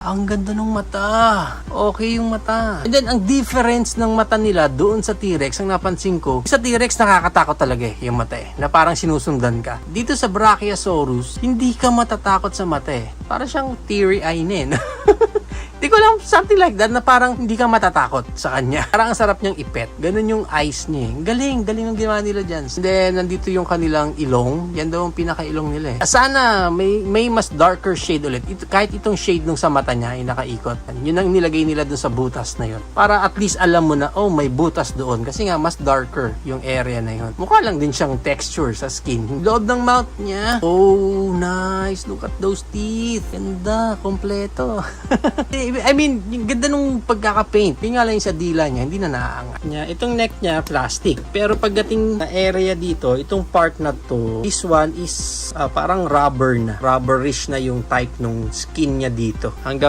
Ang ganda ng mata. Okay yung mata. And then, ang difference ng mata nila doon sa T-Rex, ang napansin ko, sa T-Rex nakakatakot talaga yung mata na parang sinusundan ka. Dito sa Brachiosaurus, hindi ka matatakot sa mata Para siyang teary-eye Di ko alam, something like that na parang hindi ka matatakot sa kanya. Parang ang sarap niyang ipet. Ganun yung eyes niya. Galing ng ginawa nila dyan. And then, nandito yung kanilang ilong. Yan daw ang pinaka-ilong nila Sana may mas darker shade ulit. Kahit itong shade nung sa mata niya ay nakaikot. Yun ang nilagay nila dun sa butas na yun. Para at least alam mo na, oh, may butas doon. Kasi nga, mas darker yung area na yun. Mukha lang din siyang texture sa skin. Loob ng mouth niya. Oh, nice. Look at those teeth. Ganda. Kompleto. I mean, yung ganda nung pagkaka-paint. Yung nga lang sa dila niya, hindi na naaangat niya. Itong neck niya, plastic. Pero pagdating na area dito, itong part na to, this one is parang rubber na. Rubberish na yung type nung skin niya dito. Hanggang